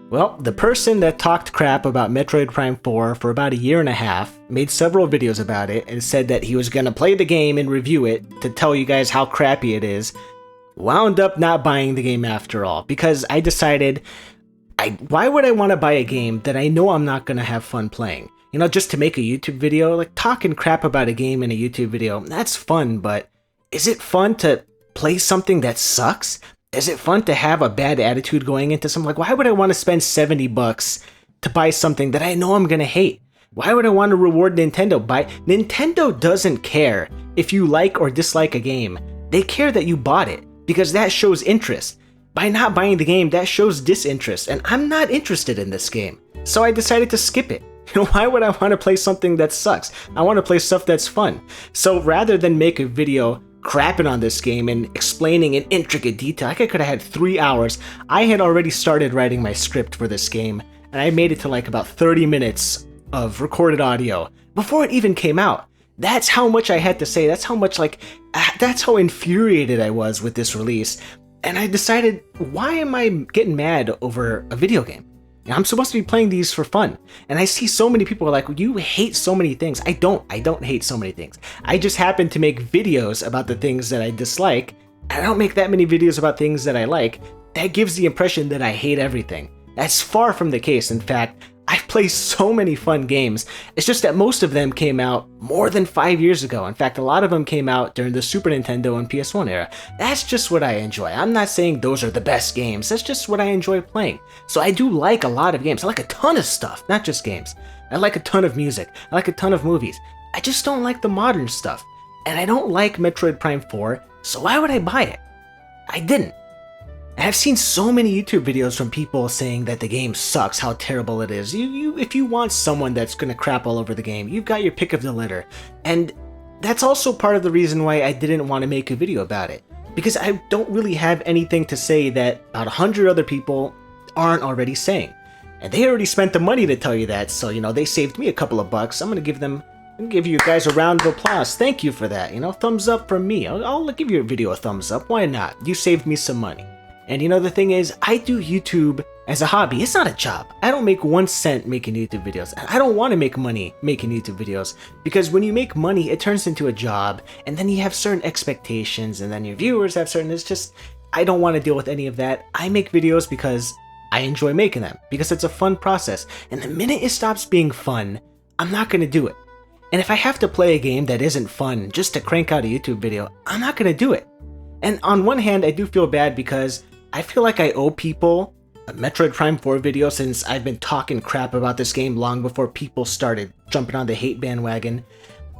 Well, the person that talked crap about Metroid Prime 4 for about a year and a half made several videos about it and said that he was gonna play the game and review it to tell you guys how crappy it is, wound up not buying the game after all because I decided, why would I want to buy a game that I know I'm not gonna have fun playing? You know, just to make a YouTube video, like talking crap about a game in a YouTube video, that's fun, but is it fun to play something that sucks? Is it fun to have a bad attitude going into something? Like, why would I want to spend $70 to buy something that I know I'm gonna hate? Why would I want to reward Nintendo? Nintendo doesn't care if you like or dislike a game. They care that you bought it, because that shows interest. By not buying the game, that shows disinterest, and I'm not interested in this game. So I decided to skip it. You know, why would I want to play something that sucks? I want to play stuff that's fun. So rather than make a video crapping on this game and explaining in intricate detail, I could have had 3 hours. I had already started writing my script for this game, and I made it to like about 30 minutes of recorded audio before it even came out. That's how much I had to say. That's how infuriated I was with this release. And I decided, why am I getting mad over a video game? I'm supposed to be playing these for fun. And I see so many people are like, you hate so many things. I don't hate so many things. I just happen to make videos about the things that I dislike. And I don't make that many videos about things that I like. That gives the impression that I hate everything. That's far from the case. In fact, I've played so many fun games. It's just that most of them came out more than 5 years ago. In fact, a lot of them came out during the Super Nintendo and PS1 era. That's just what I enjoy. I'm not saying those are the best games. That's just what I enjoy playing. So I do like a lot of games. I like a ton of stuff, not just games. I like a ton of music. I like a ton of movies. I just don't like the modern stuff. And I don't like Metroid Prime 4, so why would I buy it? I didn't. I've seen so many YouTube videos from people saying that the game sucks, how terrible it is. If you want someone that's gonna crap all over the game, you've got your pick of the litter. And that's also part of the reason why I didn't want to make a video about it. Because I don't really have anything to say that about 100 other people aren't already saying. And they already spent the money to tell you that, so you know, they saved me a couple of bucks. I'm gonna give you guys a round of applause. Thank you for that. You know, thumbs up from me. I'll give your video a thumbs up. Why not? You saved me some money. And you know, the thing is, I do YouTube as a hobby. It's not a job. I don't make 1 cent making YouTube videos. And I don't want to make money making YouTube videos, because when you make money, it turns into a job, and then you have certain expectations, and then your viewers have certain, it's just, I don't want to deal with any of that. I make videos because I enjoy making them, because it's a fun process. And the minute it stops being fun, I'm not going to do it. And if I have to play a game that isn't fun just to crank out a YouTube video, I'm not going to do it. And on one hand, I do feel bad because I feel like I owe people a Metroid Prime 4 video, since I've been talking crap about this game long before people started jumping on the hate bandwagon.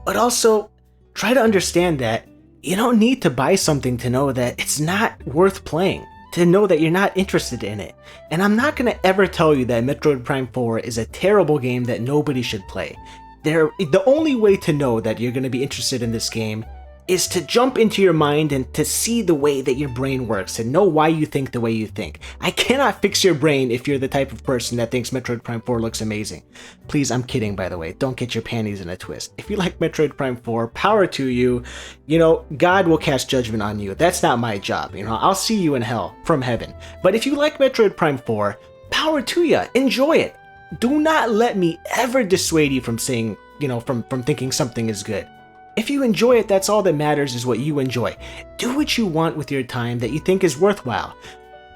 But also, try to understand that you don't need to buy something to know that it's not worth playing, to know that you're not interested in it. And I'm not going to ever tell you that Metroid Prime 4 is a terrible game that nobody should play. The only way to know that you're going to be interested in this game is to jump into your mind and to see the way that your brain works and know why you think the way you think. I cannot fix your brain if you're the type of person that thinks Metroid Prime 4 looks amazing. Please, I'm kidding, by the way. Don't get your panties in a twist. If you like Metroid Prime 4, power to you. You know, God will cast judgment on you. That's not my job. You know, I'll see you in hell from heaven. But if you like Metroid Prime 4, power to you. Enjoy it. Do not let me ever dissuade you from saying, you know, from thinking something is good. If you enjoy it, that's all that matters, is what you enjoy. Do what you want with your time that you think is worthwhile.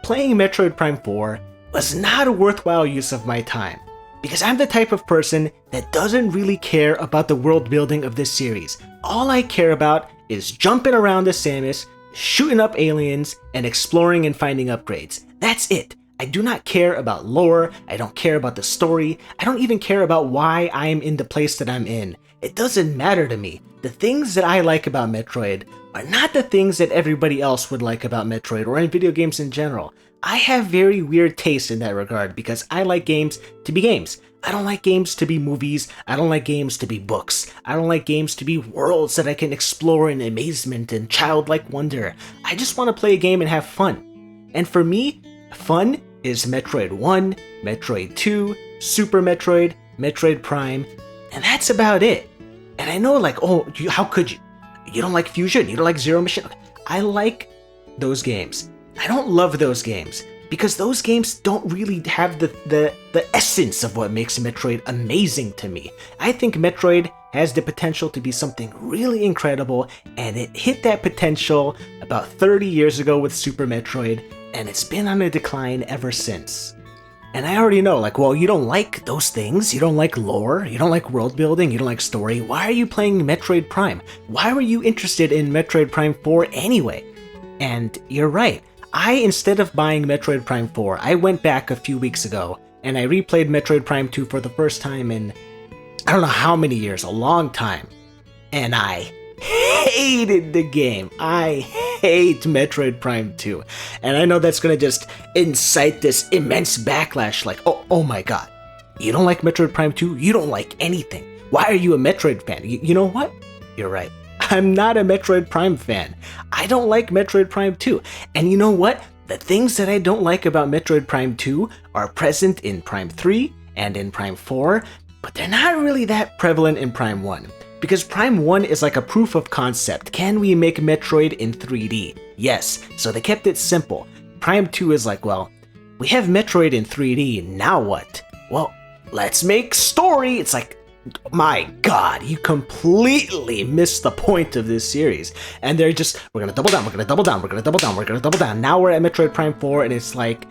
Playing Metroid Prime 4 was not a worthwhile use of my time, because I'm the type of person that doesn't really care about the world building of this series. All I care about is jumping around the Samus, shooting up aliens, and exploring and finding upgrades. That's it. I do not care about lore, I don't care about the story, I don't even care about why I'm in the place that I'm in. It doesn't matter to me. The things that I like about Metroid are not the things that everybody else would like about Metroid or in video games in general. I have very weird taste in that regard, because I like games to be games. I don't like games to be movies, I don't like games to be books, I don't like games to be worlds that I can explore in amazement and childlike wonder. I just want to play a game and have fun. And for me, fun is Metroid 1, Metroid 2, Super Metroid, Metroid Prime, and that's about it. And I know, like, oh, how could you? You don't like Fusion? You don't like Zero Mission? I like those games. I don't love those games. because those games don't really have the essence of what makes Metroid amazing to me. I think Metroid has the potential to be something really incredible, and it hit that potential about 30 years ago with Super Metroid, and it's been on a decline ever since. And I already know, like, well, you don't like those things, you don't like lore, you don't like world building, you don't like story, why are you playing Metroid Prime? Why were you interested in Metroid Prime 4 anyway? And you're right, instead of buying Metroid Prime 4, I went back a few weeks ago, and I replayed Metroid Prime 2 for the first time in, I don't know how many years, a long time. And I hated the game. I hate Metroid Prime 2. And I know that's gonna just incite this immense backlash, like, oh my god, you don't like Metroid Prime 2? You don't like anything. Why are you a Metroid fan? You know what? You're right. I'm not a Metroid Prime fan. I don't like Metroid Prime 2. And you know what? The things that I don't like about Metroid Prime 2 are present in Prime 3 and in Prime 4, but they're not really that prevalent in Prime 1. Because Prime 1 is like a proof of concept. Can we make Metroid in 3D? Yes, so they kept it simple. Prime 2 is like, well, we have Metroid in 3D, now what? Well, let's make story! It's like, my god, you completely missed the point of this series. And they're just, we're gonna double down, we're gonna double down, we're gonna double down, we're gonna double down. Now we're at Metroid Prime 4, and it's like,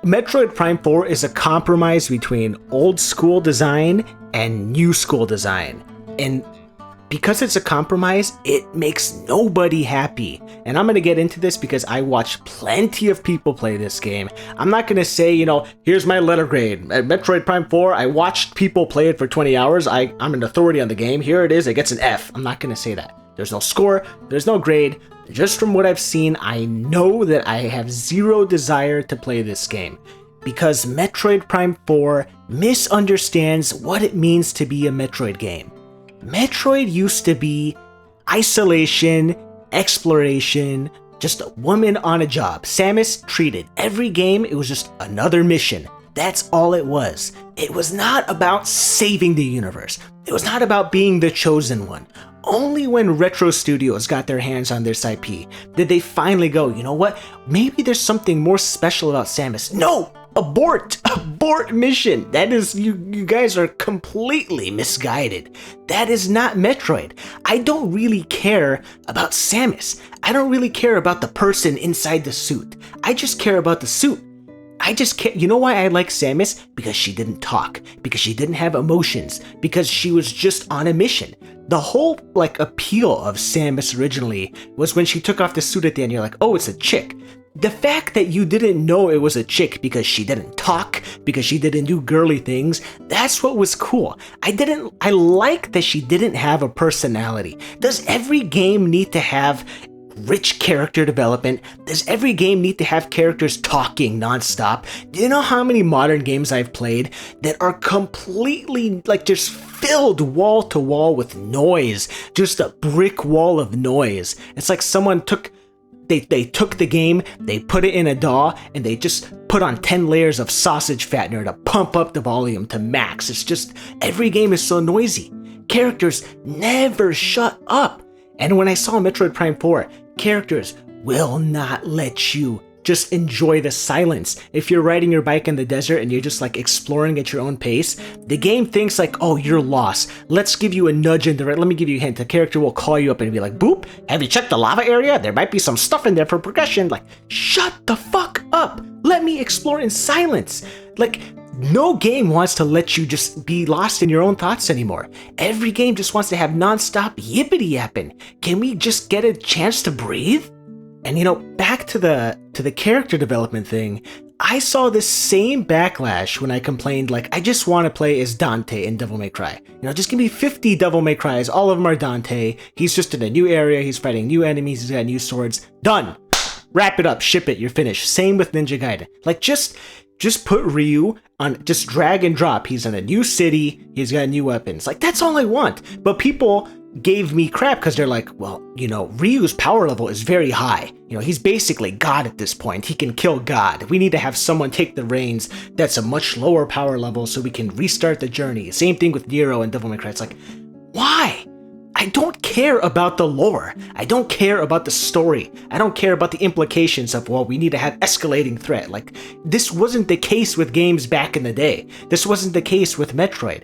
Metroid Prime 4 is a compromise between old school design and new school design. And because it's a compromise, it makes nobody happy. And I'm going to get into this because I watched plenty of people play this game. I'm not going to say, you know, here's my letter grade. At Metroid Prime 4, I watched people play it for 20 hours. I'm an authority on the game. Here it is. It gets an F. I'm not going to say that. There's no score. There's no grade. Just from what I've seen, I know that I have zero desire to play this game. Because Metroid Prime 4 misunderstands what it means to be a Metroid game. Metroid used to be isolation, exploration, just a woman on a job. Samus treated every game, it was just another mission. That's all it was. It was not about saving the universe. It was not about being the chosen one. Only when Retro Studios got their hands on this IP did they finally go, you know what? Maybe there's something more special about Samus. No! Abort! Abort mission! That is, you guys are completely misguided. That is not Metroid. I don't really care about Samus. I don't really care about the person inside the suit. I just care about the suit. I just can't. You know why I like Samus? Because she didn't talk. Because she didn't have emotions. Because she was just on a mission. The whole, like, appeal of Samus originally was when she took off the suit at the end, you're like, oh, it's a chick. The fact that you didn't know it was a chick because she didn't talk, because she didn't do girly things, that's what was cool. I like that she didn't have a personality. Does every game need to have rich character development? Does every game need to have characters talking nonstop? Do you know how many modern games I've played that are completely, like, just filled wall to wall with noise? Just a brick wall of noise. It's like someone took They took the game, they put it in a DAW, and they just put on 10 layers of sausage fat in order to pump up the volume to max. It's just, every game is so noisy. Characters never shut up. And when I saw Metroid Prime 4, characters will not let you just enjoy the silence. If you're riding your bike in the desert and you're just like exploring at your own pace, the game thinks like, oh, you're lost. Let's give you a nudge in the right. Let me give you a hint. The character will call you up and be like, boop, have you checked the lava area? There might be some stuff in there for progression. Like, shut the fuck up. Let me explore in silence. Like, no game wants to let you just be lost in your own thoughts anymore. Every game just wants to have nonstop yippity yapping. Can we just get a chance to breathe? And you know, back to the character development thing, I saw this same backlash when I complained like, I just want to play as Dante in Devil May Cry. You know, just give me 50 Devil May Cries, all of them are Dante, he's just in a new area, he's fighting new enemies, he's got new swords, done! Wrap it up, ship it, you're finished. Same with Ninja Gaiden. Like, just put Ryu on, just drag and drop, he's in a new city, he's got new weapons. Like, that's all I want. But people gave me crap because they're like, well, you know, Ryu's power level is very high. You know, he's basically God at this point. He can kill God. We need to have someone take the reins that's a much lower power level so we can restart the journey. Same thing with Nero and Devil May Cry. It's like, why? I don't care about the lore. I don't care about the story. I don't care about the implications of, well, we need to have escalating threat. Like, this wasn't the case with games back in the day. This wasn't the case with Metroid.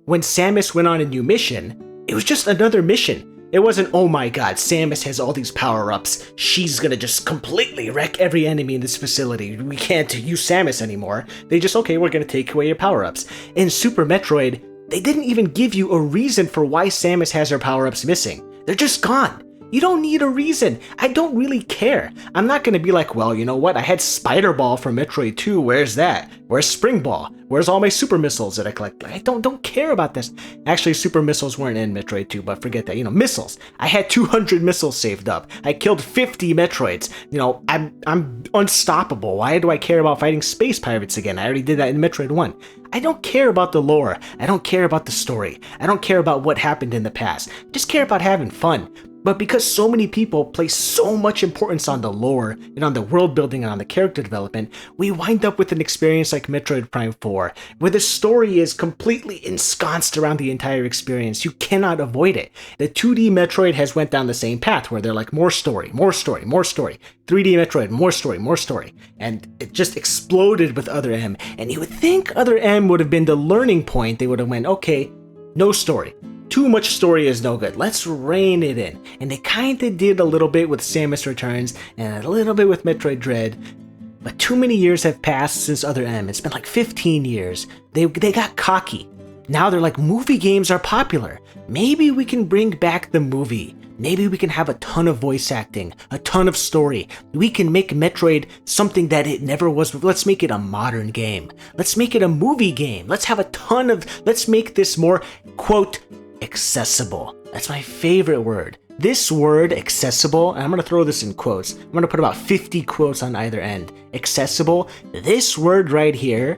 When Samus went on a new mission, it was just another mission. It wasn't, oh my god, Samus has all these power-ups. She's gonna just completely wreck every enemy in this facility. We can't use Samus anymore. They just, okay, we're gonna take away your power-ups. In Super Metroid, they didn't even give you a reason for why Samus has her power-ups missing. They're just gone. You don't need a reason. I don't really care. I'm not gonna be like, well, you know what? I had Spider Ball from Metroid 2. Where's that? Where's Spring Ball? Where's all my super missiles that I collect? I don't care about this. Actually, super missiles weren't in Metroid 2, but forget that. You know, missiles. I had 200 missiles saved up. I killed 50 Metroids. You know, I'm unstoppable. Why do I care about fighting space pirates again? I already did that in Metroid 1. I don't care about the lore. I don't care about the story. I don't care about what happened in the past. I just care about having fun. But because so many people place so much importance on the lore and on the world building and on the character development, we wind up with an experience like Metroid Prime 4, where the story is completely ensconced around the entire experience. You cannot avoid it. The 2D Metroid has went down the same path, where they're like, more story, more story, more story. 3D Metroid, more story, more story. And it just exploded with Other M. And you would think Other M would have been the learning point. They would have went, okay, no story. Too much story is no good. Let's rein it in. And they kinda did a little bit with Samus Returns and a little bit with Metroid Dread. But too many years have passed since Other M. It's been like 15 years. They got cocky. Now they're like, movie games are popular. Maybe we can bring back the movie. Maybe we can have a ton of voice acting, a ton of story. We can make Metroid something that it never was. Let's make it a modern game. Let's make it a movie game. Let's make this more, quote, accessible. That's my favorite word. This word, accessible, and I'm going to throw this in quotes. I'm going to put about 50 quotes on either end. Accessible. This word right here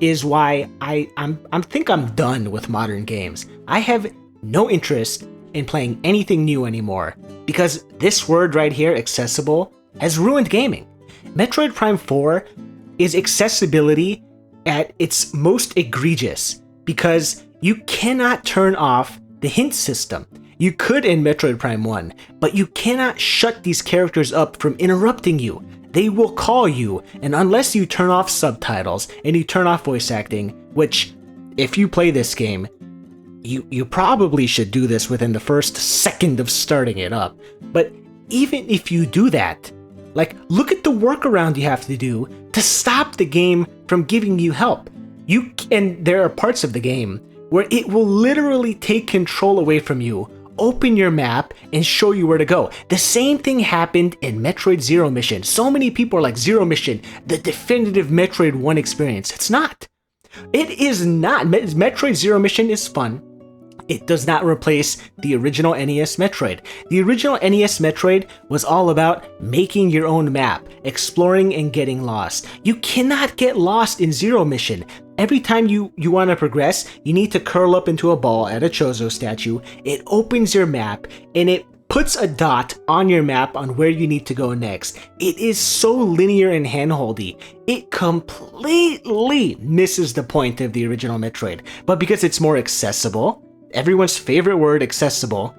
is why I think I'm done with modern games. I have no interest in playing anything new anymore because this word right here, accessible, has ruined gaming. Metroid Prime 4 is accessibility at its most egregious because you cannot turn off the hint system. You could in Metroid Prime 1, but you cannot shut these characters up from interrupting you. They will call you, and unless you turn off subtitles and you turn off voice acting, which, if you play this game, you probably should do this within the first second of starting it up. But even if you do that, like, look at the workaround you have to do to stop the game from giving you help. And there are parts of the game where it will literally take control away from you, open your map, and show you where to go. The same thing happened in Metroid Zero Mission. So many people are like, Zero Mission, the definitive Metroid 1 experience. It's not. It is not. Metroid Zero Mission is fun. It does not replace the original NES Metroid. The original NES Metroid was all about making your own map, exploring and getting lost. You cannot get lost in Zero Mission. Every time you want to progress, you need to curl up into a ball at a Chozo statue. It opens your map and it puts a dot on your map on where you need to go next. It is so linear and handholdy. It completely misses the point of the original Metroid. But because it's more accessible, everyone's favorite word, accessible,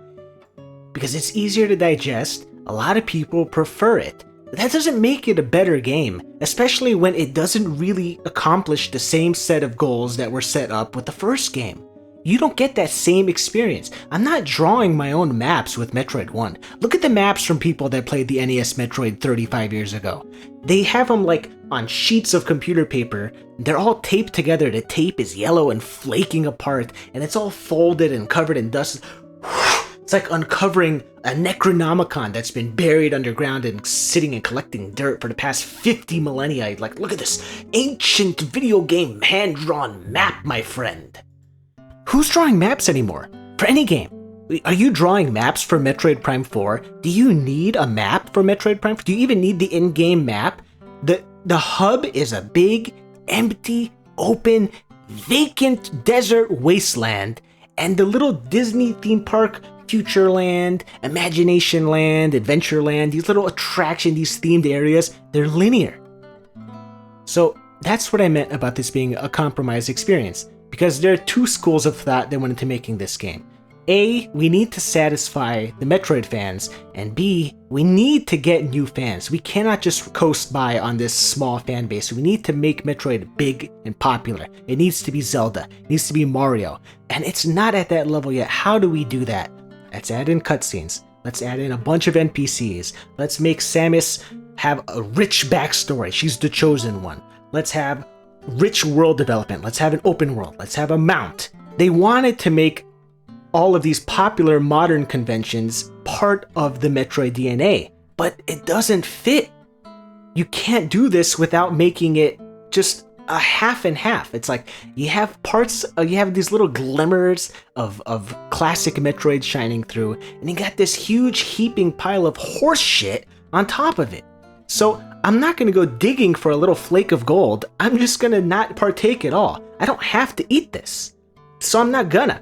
because it's easier to digest, a lot of people prefer it. That doesn't make it a better game, especially when it doesn't really accomplish the same set of goals that were set up with the first game. You don't get that same experience. I'm not drawing my own maps with Metroid 1. Look at the maps from people that played the NES Metroid 35 years ago. They have them like on sheets of computer paper. They're all taped together. The tape is yellow and flaking apart, and it's all folded and covered in dust. It's like uncovering a Necronomicon that's been buried underground and sitting and collecting dirt for the past 50 millennia. Like, look at this ancient video game hand-drawn map, my friend. Who's drawing maps anymore? For any game? Are you drawing maps for Metroid Prime 4? Do you need a map for Metroid Prime 4? Do you even need the in-game map? The hub is a big, empty, open, vacant desert wasteland, and the little Disney theme park, Futureland, Imagination Land, Adventureland, these little attractions, these themed areas, they're linear. So that's what I meant about this being a compromised experience, because there are two schools of thought that went into making this game. A, we need to satisfy the Metroid fans, and B, we need to get new fans. We cannot just coast by on this small fan base. We need to make Metroid big and popular. It needs to be Zelda, it needs to be Mario, and it's not at that level yet. How do we do that? Let's add in cutscenes. Let's add in a bunch of NPCs. Let's make Samus have a rich backstory. She's the chosen one. Let's have rich world development. Let's have an open world. Let's have a mount. They wanted to make all of these popular modern conventions part of the Metroid DNA, but it doesn't fit. You can't do this without making it just a half and half. It's like you have parts, you have these little glimmers of classic Metroid shining through, and you got this huge heaping pile of horse shit on top of it. So I'm not gonna go digging for a little flake of gold. I'm just gonna not partake at all. I don't have to eat this, so I'm not gonna.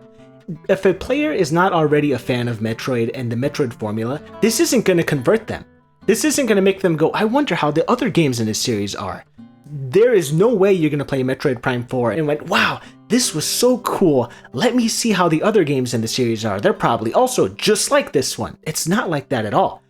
If a player is not already a fan of Metroid and the Metroid formula, this isn't going to convert them. This isn't going to make them go, I wonder how the other games in this series are. There is no way you're going to play Metroid Prime 4 and went, wow, this was so cool. Let me see how the other games in the series are. They're probably also just like this one. It's not like that at all.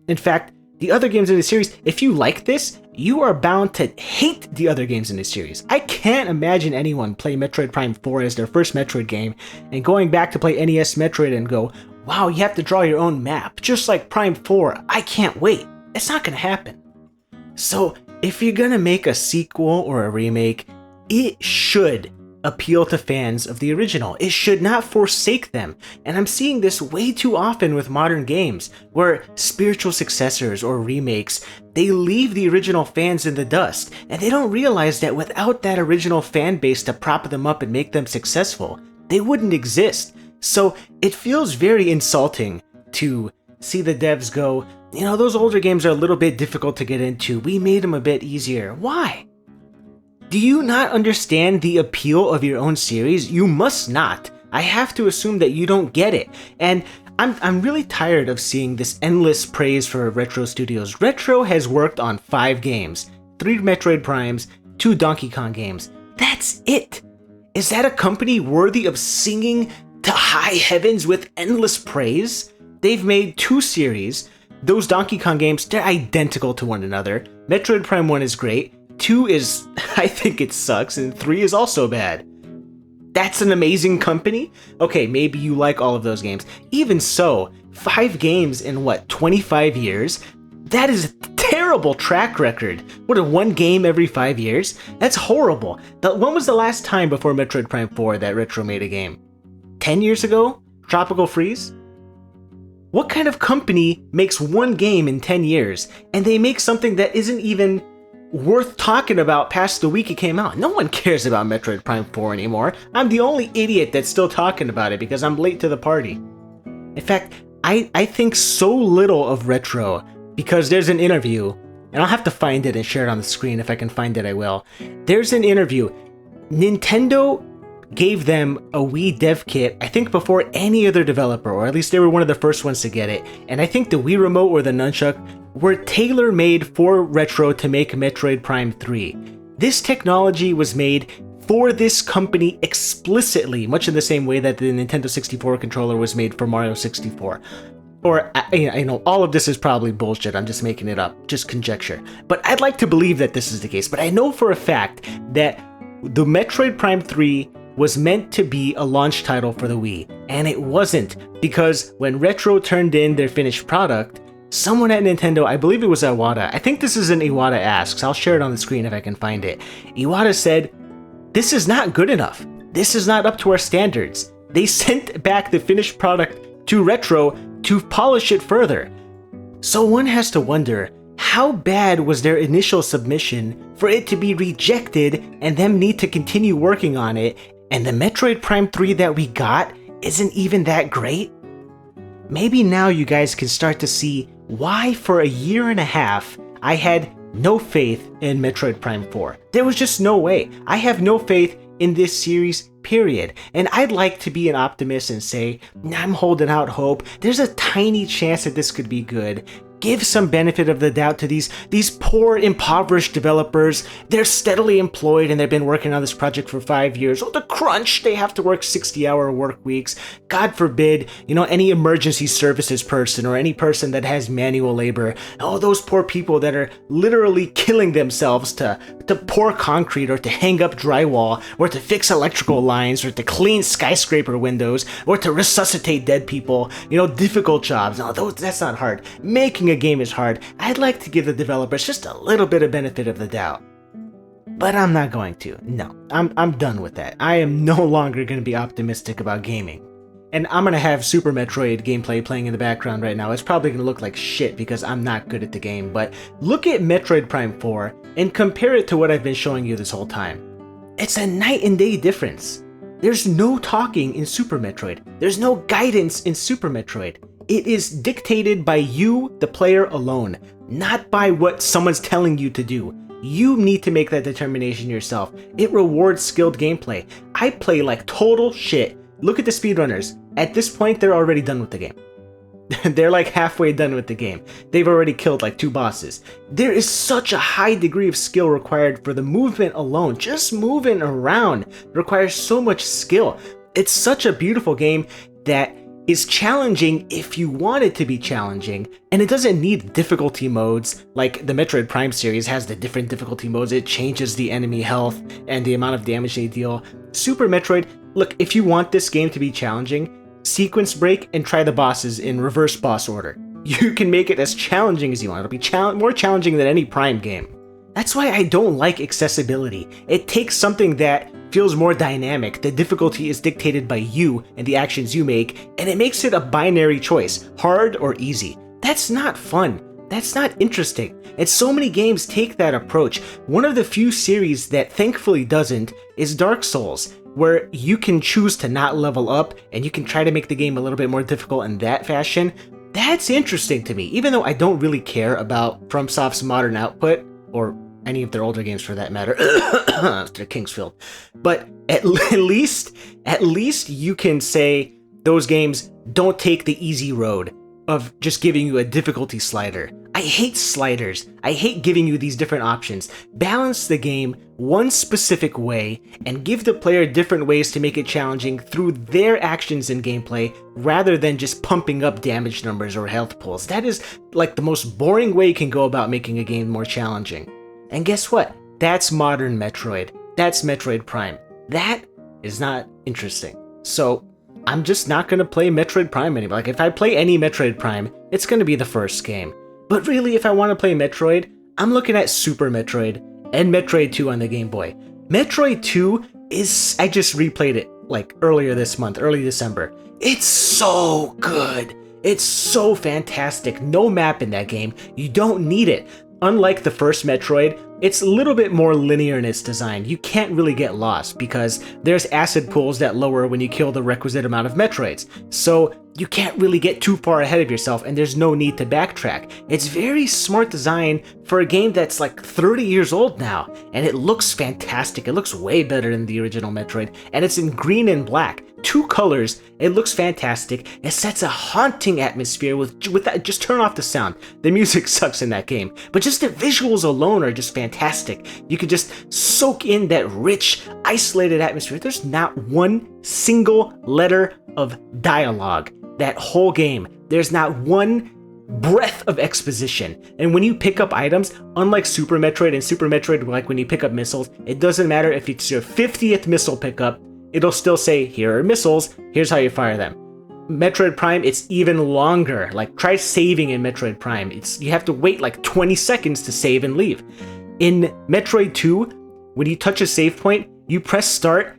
In fact, the other games in the series, if you like this, you are bound to hate the other games in the series. I can't imagine anyone play Metroid Prime 4 as their first Metroid game and going back to play NES Metroid and go, wow, you have to draw your own map, just like Prime 4, I can't wait. It's not gonna happen. So if you're gonna make a sequel or a remake, it should appeal to fans of the original. It should not forsake them. And I'm seeing this way too often with modern games, where spiritual successors or remakes, they leave the original fans in the dust, and they don't realize that without that original fan base to prop them up and make them successful, they wouldn't exist. So it feels very insulting to see the devs go, you know, those older games are a little bit difficult to get into. We made them a bit easier. Why? Do you not understand the appeal of your own series? You must not. I have to assume that you don't get it. And I'm really tired of seeing this endless praise for Retro Studios. Retro has worked on 5 games, 3 Metroid Primes, 2 Donkey Kong games. That's it. Is that a company worthy of singing to high heavens with endless praise? They've made 2 series. Those Donkey Kong games, they're identical to one another. Metroid Prime 1 is great. 2 is, I think it sucks, and 3 is also bad. That's an amazing company? Okay, maybe you like all of those games. Even so, 5 games in what, 25 years? That is a terrible track record. What, a 1 game every 5 years? That's horrible. When was the last time before Metroid Prime 4 that Retro made a game? 10 years ago? Tropical Freeze? What kind of company makes 1 game in 10 years, and they make something that isn't even worth talking about past the week it came out? No one cares about Metroid Prime 4 anymore. I'm the only idiot that's still talking about it because I'm late to the party. In fact, I think so little of Retro because there's an interview, and I'll have to find it and share it on the screen. If I can find it, I will. There's an interview. Nintendo gave them a Wii dev kit, I think before any other developer, or at least they were one of the first ones to get it, and I think the Wii Remote or the Nunchuck were tailor-made for Retro to make Metroid Prime 3. This technology was made for this company explicitly, much in the same way that the Nintendo 64 controller was made for Mario 64. Or, I know, all of this is probably bullshit, I'm just making it up, just conjecture. But I'd like to believe that this is the case, but I know for a fact that the Metroid Prime 3 was meant to be a launch title for the Wii, and it wasn't, because when Retro turned in their finished product, someone at Nintendo, I believe it was Iwata, I think this is an Iwata Asks, I'll share it on the screen if I can find it. Iwata said, this is not good enough. This is not up to our standards. They sent back the finished product to Retro to polish it further. So one has to wonder, how bad was their initial submission for it to be rejected and them need to continue working on it, and the Metroid Prime 3 that we got isn't even that great? Maybe now you guys can start to see why for a year and a half I had no faith in Metroid Prime 4. There was just no way. I have no faith in this series, period. And I'd like to be an optimist and say, I'm holding out hope. There's a tiny chance that this could be good. Give some benefit of the doubt to these poor, impoverished developers. They're steadily employed and they've been working on this project for 5 years. Oh, the crunch! They have to work 60-hour work weeks. God forbid, any emergency services person or any person that has manual labor. Oh, those poor people that are literally killing themselves to pour concrete or to hang up drywall or to fix electrical lines or to clean skyscraper windows or to resuscitate dead people. Difficult jobs. No, that's not hard. Making a game is hard. I'd like to give the developers just a little bit of benefit of the doubt. But I'm not going to. No, I'm done with that. I am no longer going to be optimistic about gaming. And I'm going to have Super Metroid gameplay playing in the background right now. It's probably going to look like shit because I'm not good at the game. But look at Metroid Prime 4 and compare it to what I've been showing you this whole time. It's a night and day difference. There's no talking in Super Metroid. There's no guidance in Super Metroid. It is dictated by you, the player, alone, not by what someone's telling you to do. You need to make that determination yourself. It rewards skilled gameplay. I play like total shit. Look at the speedrunners. At this point, they're already done with the game. They're like halfway done with the game. They've already killed like 2 bosses. There is such a high degree of skill required for the movement alone. Just moving around requires so much skill. It's such a beautiful game that is challenging if you want it to be challenging, and it doesn't need difficulty modes like the Metroid Prime series has the different difficulty modes. It changes the enemy health and the amount of damage they deal. Super Metroid, look, if you want this game to be challenging, sequence break and try the bosses in reverse boss order. You can make it as challenging as you want. It'll be more challenging than any Prime game. That's why I don't like accessibility. It takes something that feels more dynamic. The difficulty is dictated by you and the actions you make, and it makes it a binary choice, hard or easy. That's not fun. That's not interesting. And so many games take that approach. One of the few series that thankfully doesn't is Dark Souls, where you can choose to not level up and you can try to make the game a little bit more difficult in that fashion. That's interesting to me, even though I don't really care about FromSoft's modern output, or any of their older games for that matter. They're Kingsfield. But at least you can say those games don't take the easy road of just giving you a difficulty slider. I hate sliders. I hate giving you these different options. Balance the game one specific way and give the player different ways to make it challenging through their actions and gameplay rather than just pumping up damage numbers or health pools. That is like the most boring way you can go about making a game more challenging. And guess what? That's modern Metroid. That's Metroid Prime. That is not interesting. So I'm just not going to play Metroid Prime anymore. Like, if I play any Metroid Prime, it's going to be the first game. But really, if I want to play Metroid, I'm looking at Super Metroid and Metroid 2 on the Game Boy. Metroid 2 is... I just replayed it, like, early December. It's so good. It's so fantastic. No map in that game. You don't need it. Unlike the first Metroid, it's a little bit more linear in its design. You can't really get lost because there's acid pools that lower when you kill the requisite amount of Metroids. So you can't really get too far ahead of yourself and there's no need to backtrack. It's very smart design for a game that's like 30 years old now, and it looks fantastic. It looks way better than the original Metroid, and it's in green and black. 2 colors, it looks fantastic. It sets a haunting atmosphere with that. Just turn off the sound. The music sucks in that game, but just the visuals alone are just fantastic. You can just soak in that rich, isolated atmosphere. There's not one single letter of dialogue that whole game. There's not one breath of exposition. And when you pick up items, unlike Super Metroid and Super Metroid, like when you pick up missiles, it doesn't matter if it's your 50th missile pickup, it'll still say, here are missiles, here's how you fire them. Metroid Prime, it's even longer. Like, try saving in Metroid Prime. You have to wait like 20 seconds to save and leave. In Metroid 2, when you touch a save point, you press start,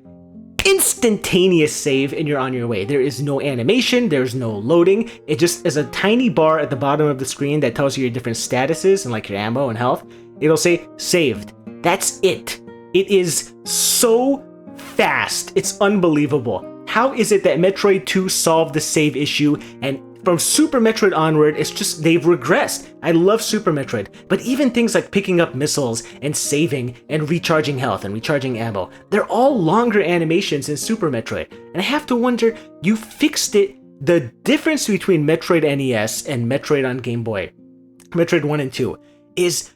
instantaneous save, and you're on your way. There is no animation, there's no loading. It just is a tiny bar at the bottom of the screen that tells you your different statuses and like your ammo and health. It'll say saved. That's it. It is so fast. It's unbelievable. How is it that Metroid 2 solved the save issue, and from Super Metroid onward, it's just they've regressed? I love Super Metroid, but even things like picking up missiles and saving and recharging health and recharging ammo, they're all longer animations in Super Metroid. And I have to wonder, you fixed it. The difference between Metroid NES and Metroid on Game Boy Metroid 1 and 2 is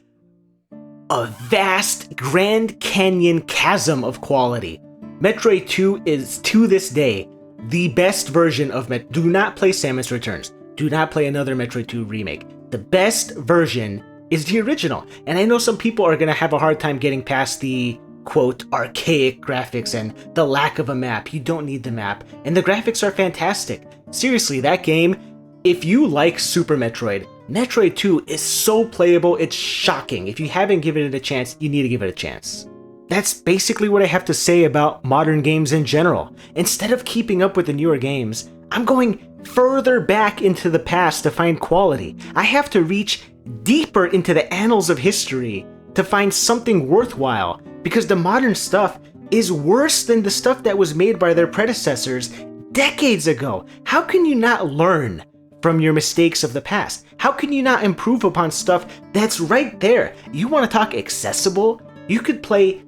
a vast Grand Canyon chasm of quality. Metroid 2 is, to this day, the best version of Metroid. Do not play Samus Returns. Do not play another Metroid 2 remake. The best version is the original. And I know some people are going to have a hard time getting past the, quote, archaic graphics and the lack of a map. You don't need the map. And the graphics are fantastic. Seriously, that game, if you like Super Metroid, Metroid 2 is so playable, it's shocking. If you haven't given it a chance, you need to give it a chance. That's basically what I have to say about modern games in general. Instead of keeping up with the newer games, I'm going further back into the past to find quality. I have to reach deeper into the annals of history to find something worthwhile, because the modern stuff is worse than the stuff that was made by their predecessors decades ago. How can you not learn from your mistakes of the past? How can you not improve upon stuff that's right there? You want to talk accessible? You could play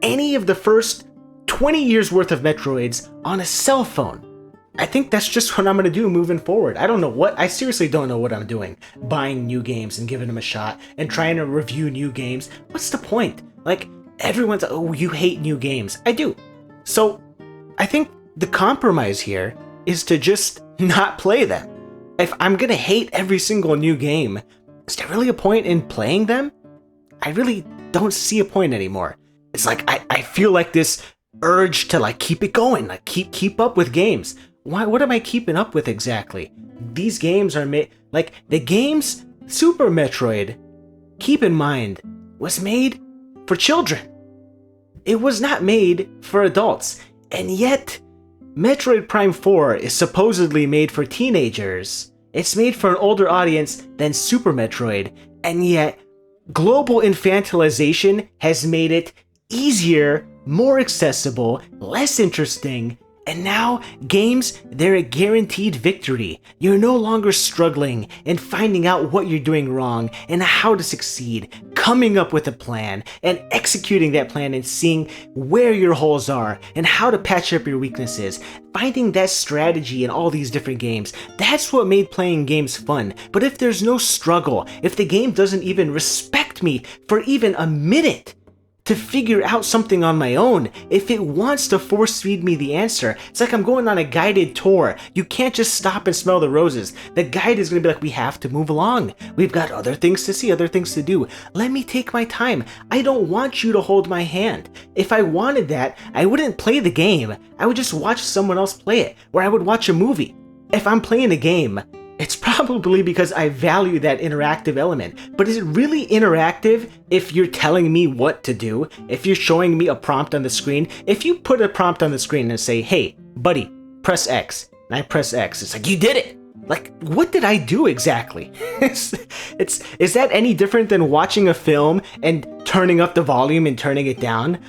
any of the first 20 years worth of Metroids on a cell phone. I think that's just what I'm going to do moving forward. I seriously don't know what I'm doing. Buying new games and giving them a shot and trying to review new games. What's the point? Like, everyone's, oh, you hate new games. I do. So, I think the compromise here is to just not play them. If I'm going to hate every single new game, is there really a point in playing them? I really don't see a point anymore. It's like, I feel like this urge to like keep it going, like keep up with games. Why? What am I keeping up with exactly? These games are made, like the games, Super Metroid, keep in mind, was made for children. It was not made for adults. And yet, Metroid Prime 4 is supposedly made for teenagers. It's made for an older audience than Super Metroid. And yet, global infantilization has made it easier, more accessible, less interesting, and now games, they're a guaranteed victory. You're no longer struggling and finding out what you're doing wrong and how to succeed, coming up with a plan and executing that plan and seeing where your holes are and how to patch up your weaknesses. Finding that strategy in all these different games, that's what made playing games fun. But if there's no struggle, if the game doesn't even respect me for even a minute to figure out something on my own, if it wants to force feed me the answer, it's like I'm going on a guided tour. You can't just stop and smell the roses. The guide is going to be like, we have to move along. We've got other things to see, other things to do. Let me take my time. I don't want you to hold my hand. If I wanted that, I wouldn't play the game. I would just watch someone else play it, or I would watch a movie. If I'm playing a game, it's probably because I value that interactive element. But is it really interactive if you're telling me what to do? If you're showing me a prompt on the screen? If you put a prompt on the screen and say, hey, buddy, press X, and I press X, it's like, you did it! Like, what did I do exactly? Is that any different than watching a film and turning up the volume and turning it down?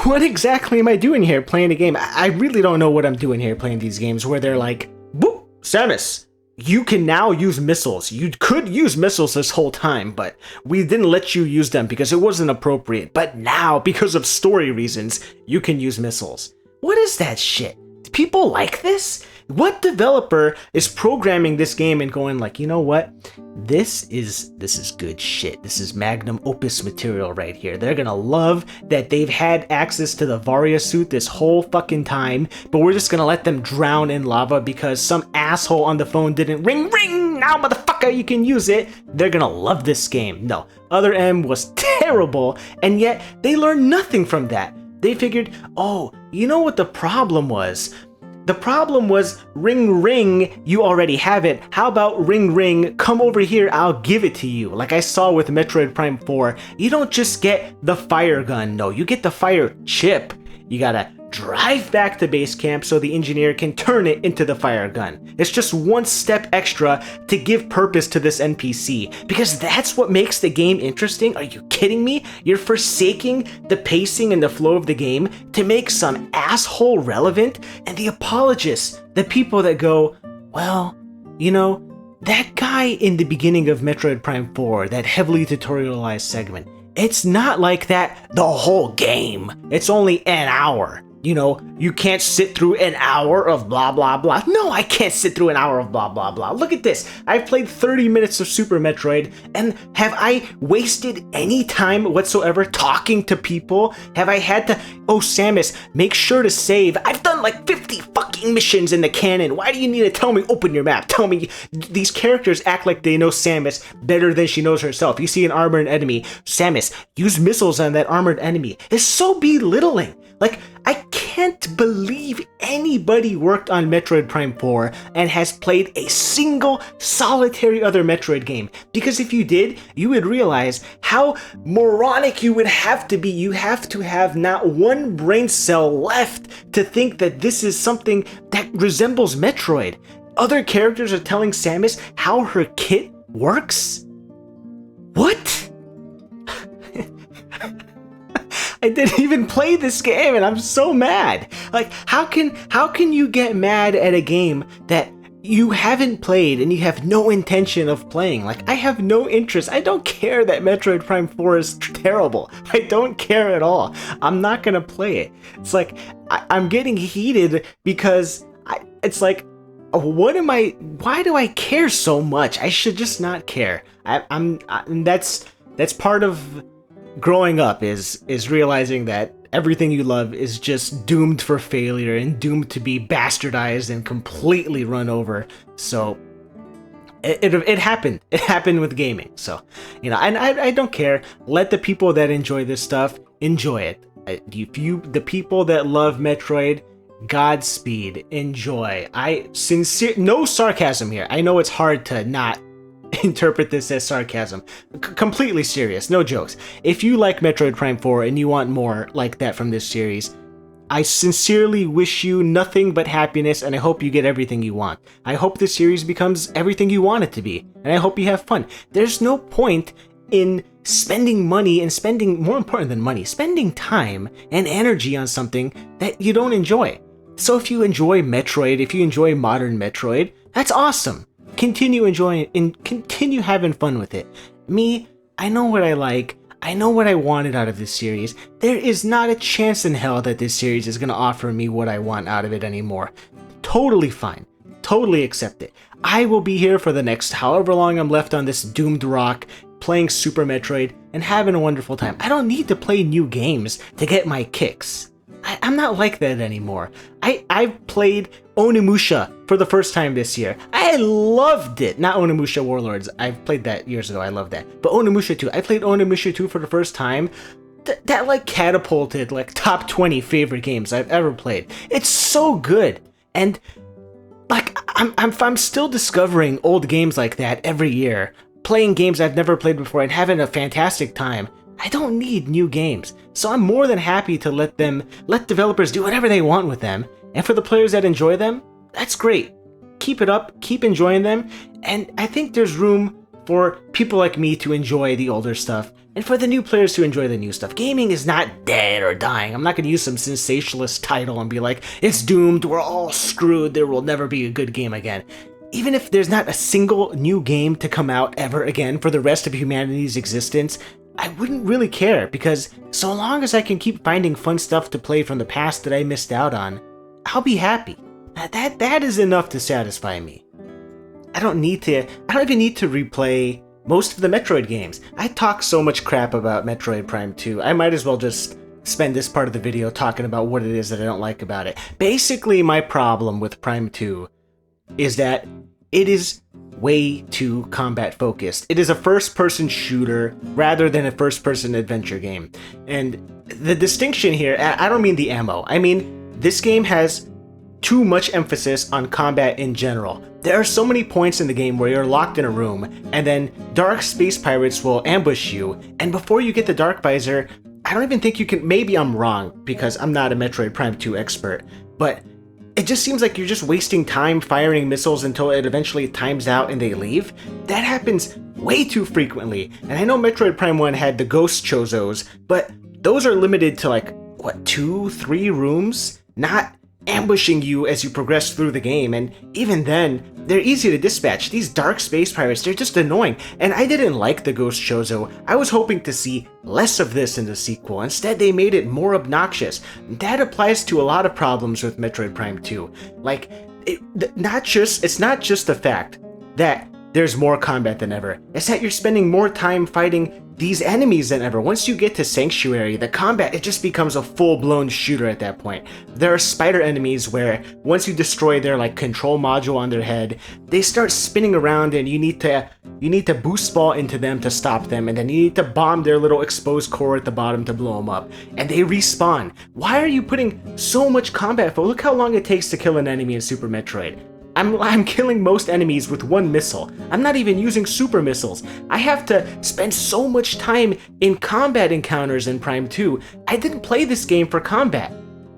What exactly am I doing here playing a game? I really don't know what I'm doing here playing these games where they're like, boop, Samus, you can now use missiles. You could use missiles this whole time, but we didn't let you use them because it wasn't appropriate. But now, because of story reasons, you can use missiles. What is that shit? Do people like this? What developer is programming this game and going like, you know what? This is good shit. This is magnum opus material right here. They're gonna love that they've had access to the Varia suit this whole fucking time, but we're just gonna let them drown in lava because some asshole on the phone didn't ring. Now, motherfucker, you can use it. They're gonna love this game. No, Other M was terrible, and yet they learned nothing from that. They figured, oh, you know what the problem was? The problem was, ring ring, you already have it. How about ring ring, come over here, I'll give it to you. Like I saw with Metroid Prime 4, you don't just get the fire gun, no, you get the fire chip. You gotta drive back to base camp so the engineer can turn it into the fire gun. It's just one step extra to give purpose to this NPC, because that's what makes the game interesting. Are you kidding me? You're forsaking the pacing and the flow of the game to make some asshole relevant? And the apologists, the people that go, well, you know, that guy in the beginning of Metroid Prime 4, that heavily tutorialized segment, it's not like that the whole game. It's only an hour. you know, you can't sit through an hour of blah blah blah. No, I can't sit through an hour of blah blah blah. Look at this. I've played 30 minutes of Super Metroid, and have I wasted any time whatsoever talking to people? Have I had to, oh Samus, make sure to save? I've done like 50 fucking missions in the canon. Why do you need to tell me open your map? Tell me. These characters act like they know Samus better than she knows herself. You see an armored enemy, Samus, use missiles on that armored enemy. It's so belittling. Like, I can't believe anybody worked on Metroid Prime 4 and has played a single solitary other Metroid game. Because if you did, you would realize how moronic you would have to be. You have to have not one brain cell left to think that this is something that resembles Metroid. Other characters are telling Samus how her kit works? What? I didn't even play this game and I'm so mad. Like, how can you get mad at a game that you haven't played and you have no intention of playing? Like, I have no interest. I don't care that Metroid Prime 4 is terrible. I don't care at all. I'm not gonna play it. It's like, I'm getting heated because it's like, why do I care so much? I should just not care. That's part of growing up is realizing that everything you love is just doomed for failure and doomed to be bastardized and completely run over. So it happened. It happened with gaming. So, you know, and I don't care. Let the people that enjoy this stuff enjoy it. The people that love Metroid, Godspeed, enjoy. No sarcasm here. I know it's hard to not interpret this as sarcasm. Completely serious, no jokes. If you like Metroid Prime 4 and you want more like that from this series, I sincerely wish you nothing but happiness, and I hope you get everything you want. I hope this series becomes everything you want it to be, and I hope you have fun. There's no point in spending money and more important than money, spending time and energy on something that you don't enjoy. So if you enjoy Metroid, if you enjoy modern Metroid, that's awesome. Continue enjoying and continue having fun with it. Me, I know what I like. I know what I wanted out of this series. There is not a chance in hell that this series is going to offer me what I want out of it anymore. Totally fine. Totally accept it. I will be here for the next however long I'm left on this doomed rock, playing Super Metroid and having a wonderful time. I don't need to play new games to get my kicks. I'm not like that anymore. I've played Onimusha for the first time this year. I loved it. Not Onimusha Warlords. I've played that years ago. I love that. But Onimusha 2. I played Onimusha 2 for the first time. That like catapulted like top 20 favorite games I've ever played. It's so good. And like I'm still discovering old games like that every year. Playing games I've never played before and having a fantastic time. I don't need new games, so I'm more than happy to let developers do whatever they want with them, and for the players that enjoy them, that's great. Keep it up, keep enjoying them, and I think there's room for people like me to enjoy the older stuff, and for the new players to enjoy the new stuff. Gaming is not dead or dying. I'm not going to use some sensationalist title and be like, it's doomed, we're all screwed, there will never be a good game again. Even if there's not a single new game to come out ever again for the rest of humanity's existence, I wouldn't really care, because so long as I can keep finding fun stuff to play from the past that I missed out on, I'll be happy. That is enough to satisfy me. I don't even need to replay most of the Metroid games. I talk so much crap about Metroid Prime 2, I might as well just spend this part of the video talking about what it is that I don't like about it. Basically, my problem with Prime 2 is that it is way too combat focused. It is a first-person shooter rather than a first-person adventure game. And the distinction here, I don't mean the ammo. I mean, this game has too much emphasis on combat in general. There are so many points in the game where you're locked in a room, and then dark space pirates will ambush you, and before you get the dark visor, I don't even think you can, maybe I'm wrong, because I'm not a Metroid Prime 2 expert, but it just seems like you're just wasting time firing missiles until it eventually times out and they leave. That happens way too frequently. And I know Metroid Prime 1 had the ghost chozos, but those are limited to like, what, 2-3 rooms? Not ambushing you as you progress through the game, and even then, they're easy to dispatch. These dark space pirates, they're just annoying. And I didn't like the Ghost Chozo. I was hoping to see less of this in the sequel. Instead, they made it more obnoxious. That applies to a lot of problems with Metroid Prime 2. Like, it's not just the fact that there's more combat than ever. It's that you're spending more time fighting these enemies than ever. Once you get to Sanctuary, the combat, it just becomes a full-blown shooter at that point. There are spider enemies where once you destroy their like control module on their head, they start spinning around and you need to boost ball into them to stop them, and then you need to bomb their little exposed core at the bottom to blow them up. And they respawn. Why are you putting so much combat for? Look how long it takes to kill an enemy in Super Metroid. I'm killing most enemies with one missile. I'm not even using super missiles. I have to spend so much time in combat encounters in Prime 2. I didn't play this game for combat.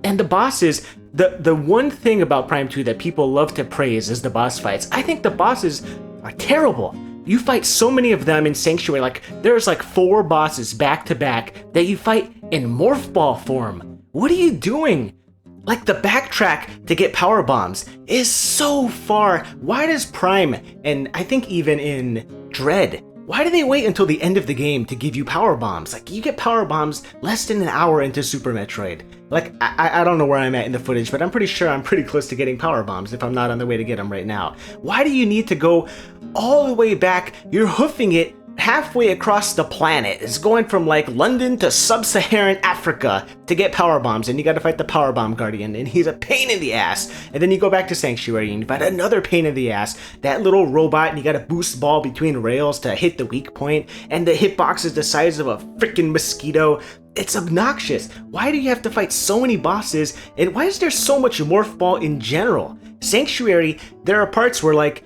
And the bosses, the one thing about Prime 2 that people love to praise is the boss fights. I think the bosses are terrible. You fight so many of them in Sanctuary, like there's like 4 bosses back to back that you fight in morph ball form. What are you doing? Like, the backtrack to get power bombs is so far. Why does Prime, and I think even in Dread, why do they wait until the end of the game to give you power bombs? Like, you get power bombs less than an hour into Super Metroid. Like, I don't know where I'm at in the footage, but I'm pretty sure I'm pretty close to getting power bombs if I'm not on the way to get them right now. Why do you need to go all the way back? You're hoofing it halfway across the planet. It's going from like London to sub-Saharan Africa to get power bombs, and you gotta fight the power bomb guardian, and he's a pain in the ass. And then you go back to Sanctuary and you fight another pain in the ass, that little robot, and you gotta boost ball between rails to hit the weak point, and the hitbox is the size of a freaking mosquito. It's obnoxious. Why do you have to fight so many bosses, and why is there so much morph ball in general? Sanctuary, there are parts where like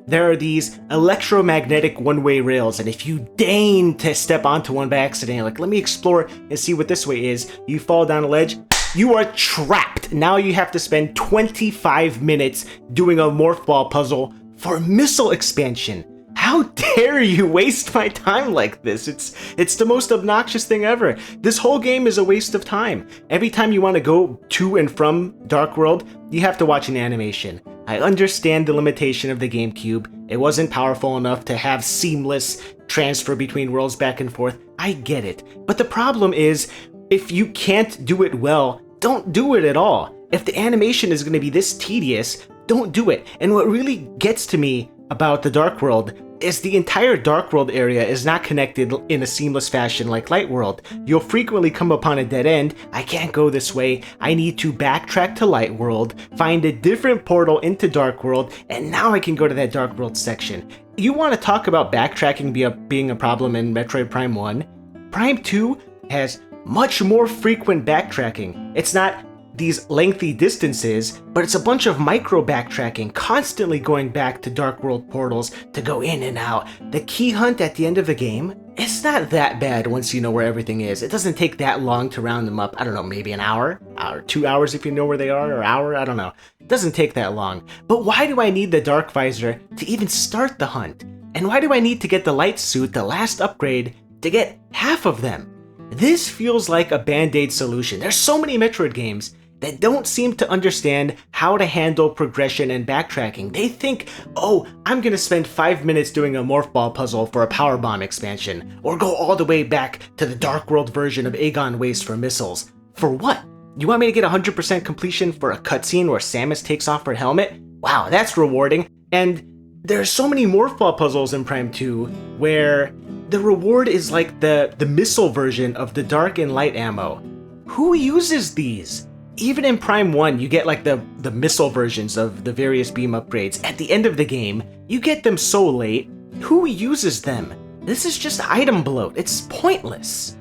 there are these electromagnetic one-way rails, and if you deign to step onto one by accident, like, let me explore and see what this way is, you fall down a ledge, you are trapped. Now you have to spend 25 minutes doing a morph ball puzzle for missile expansion. How dare you waste my time like this? It's the most obnoxious thing ever. This whole game is a waste of time. Every time you want to go to and from Dark World, you have to watch an animation. I understand the limitation of the GameCube. It wasn't powerful enough to have seamless transfer between worlds back and forth. I get it. But the problem is, if you can't do it well, don't do it at all. If the animation is going to be this tedious, don't do it. And what really gets to me about the Dark World is the entire Dark World area is not connected in a seamless fashion like Light World. You'll frequently come upon a dead end. I can't go this way. I need to backtrack to Light World, find a different portal into Dark World, and now I can go to that Dark World section. You want to talk about backtracking being a problem in Metroid Prime 1? Prime 2 has much more frequent backtracking. It's not these lengthy distances, but it's a bunch of micro backtracking, constantly going back to Dark World portals to go in and out. The key hunt at the end of the game, it's not that bad once you know where everything is. It doesn't take that long to round them up. I don't know, maybe an hour, or 2 hours if you know where they are, or hour, I don't know. It doesn't take that long. But why do I need the Dark Visor to even start the hunt? And why do I need to get the Light Suit, the last upgrade, to get half of them? This feels like a band-aid solution. There's so many Metroid games that don't seem to understand how to handle progression and backtracking. They think, oh, I'm gonna spend 5 minutes doing a morph ball puzzle for a power bomb expansion, or go all the way back to the Dark World version of Aegon Waste for missiles. For what? You want me to get 100% completion for a cutscene where Samus takes off her helmet? Wow, that's rewarding. And there's so many morph ball puzzles in Prime 2 where the reward is like the missile version of the dark and light ammo. Who uses these? Even in Prime 1, you get like the missile versions of the various beam upgrades. At the end of the game, you get them so late. Who uses them? This is just item bloat. It's pointless.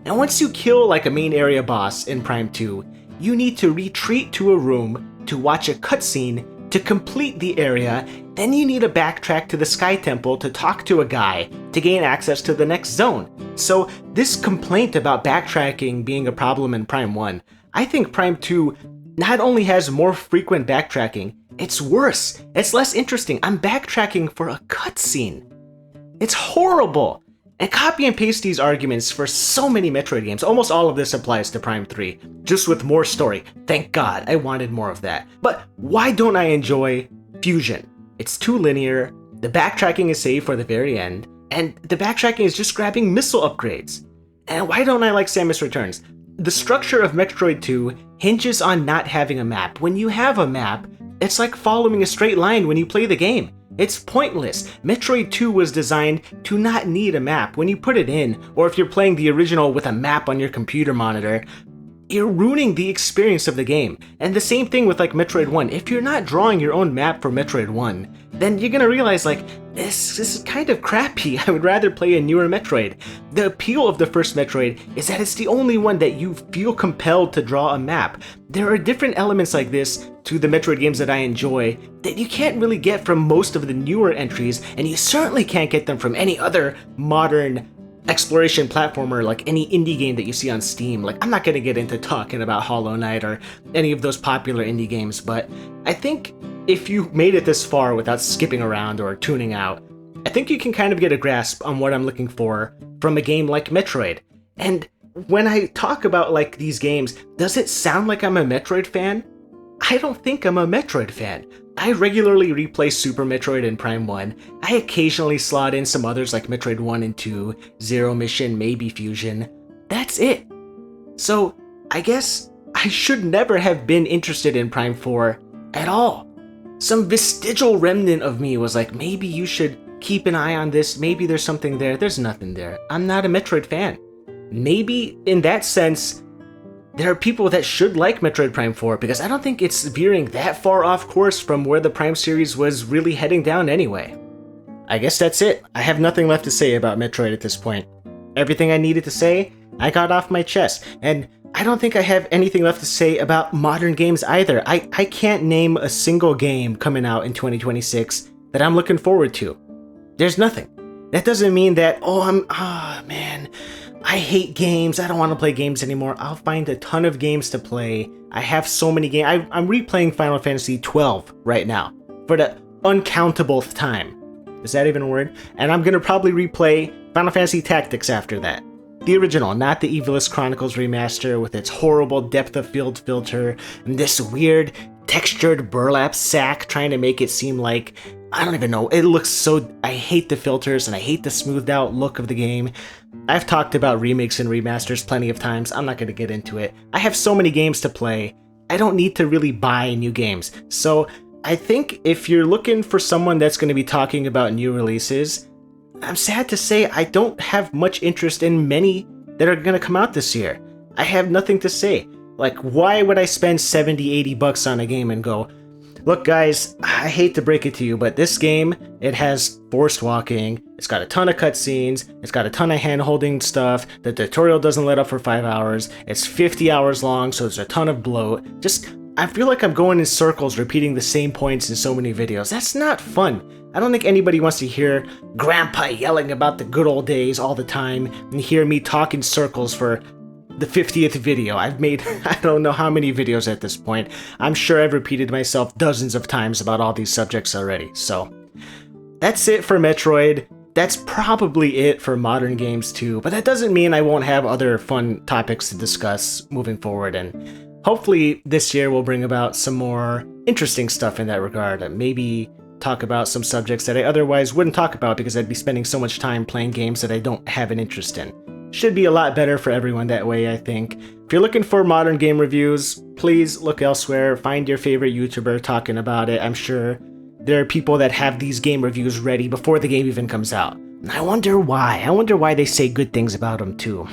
And once you kill like a main area boss in Prime 2, you need to retreat to a room to watch a cutscene to complete the area. Then you need to backtrack to the Sky Temple to talk to a guy to gain access to the next zone. So this complaint about backtracking being a problem in Prime 1, I think Prime 2 not only has more frequent backtracking, it's worse. It's less interesting. I'm backtracking for a cutscene. It's horrible. And copy and paste these arguments for so many Metroid games. Almost all of this applies to Prime 3, just with more story. Thank God, I wanted more of that. But why don't I enjoy Fusion? it's too linear, the backtracking is saved for the very end, and the backtracking is just grabbing missile upgrades. And why don't I like Samus Returns? The structure of Metroid 2 hinges on not having a map. When you have a map, it's like following a straight line when you play the game. It's pointless. Metroid 2 was designed to not need a map. When you put it in, or if you're playing the original with a map on your computer monitor, you're ruining the experience of the game. And the same thing with like Metroid 1. If you're not drawing your own map for Metroid 1, then you're gonna realize like, this is kind of crappy. I would rather play a newer Metroid. The appeal of the first Metroid is that it's the only one that you feel compelled to draw a map. There are different elements like this to the Metroid games that I enjoy that you can't really get from most of the newer entries, and you certainly can't get them from any other modern exploration platformer like any indie game that you see on Steam. Like, I'm not gonna get into talking about Hollow Knight or any of those popular indie games, but I think if you made it this far without skipping around or tuning out, I think you can kind of get a grasp on what I'm looking for from a game like Metroid. And when I talk about like these games, does it sound like I'm a Metroid fan? I don't think I'm a Metroid fan. I regularly replay Super Metroid and Prime 1. I occasionally slot in some others like Metroid 1 and 2, Zero Mission, maybe Fusion. That's it. So I guess I should never have been interested in Prime 4 at all. Some vestigial remnant of me was like, maybe you should keep an eye on this, maybe there's something there. There's nothing there. I'm not a Metroid fan. Maybe in that sense, there are people that should like Metroid Prime 4, because I don't think it's veering that far off course from where the Prime series was really heading down anyway. I guess that's it. I have nothing left to say about Metroid at this point. Everything I needed to say, I got off my chest, and I don't think I have anything left to say about modern games either. I can't name a single game coming out in 2026 that I'm looking forward to. There's nothing. That doesn't mean that, man, I hate games, I don't want to play games anymore. I'll find a ton of games to play. I have so many games. I'm replaying Final Fantasy 12 right now for the uncountable time. Is that even a word? And I'm gonna probably replay Final Fantasy Tactics after that. The original, not the Evilist Chronicles remaster with its horrible depth of field filter and this weird textured burlap sack trying to make it seem like, I don't even know, it looks so, I hate the filters and I hate the smoothed out look of the game. I've talked about remakes and remasters plenty of times, I'm not going to get into it. I have so many games to play, I don't need to really buy new games. So I think if you're looking for someone that's going to be talking about new releases, I'm sad to say I don't have much interest in many that are going to come out this year. I have nothing to say. Like, why would I spend $70-80 on a game and go, look guys, I hate to break it to you, but this game, it has forced walking, it's got a ton of cutscenes, it's got a ton of hand-holding stuff, the tutorial doesn't let up for 5 hours, it's 50 hours long, so there's a ton of bloat. Just, I feel like I'm going in circles repeating the same points in so many videos. That's not fun. I don't think anybody wants to hear Grandpa yelling about the good old days all the time and hear me talk in circles for the 50th video. I've made I don't know how many videos at this point. I'm sure I've repeated myself dozens of times about all these subjects already. So that's it for Metroid. That's probably it for modern games too, but that doesn't mean I won't have other fun topics to discuss moving forward, and hopefully this year will bring about some more interesting stuff in that regard. Maybe talk about some subjects that I otherwise wouldn't talk about because I'd be spending so much time playing games that I don't have an interest in. Should be a lot better for everyone that way, I think. If you're looking for modern game reviews, please look elsewhere. Find your favorite YouTuber talking about it. I'm sure there are people that have these game reviews ready before the game even comes out. And I wonder why. I wonder why they say good things about them too.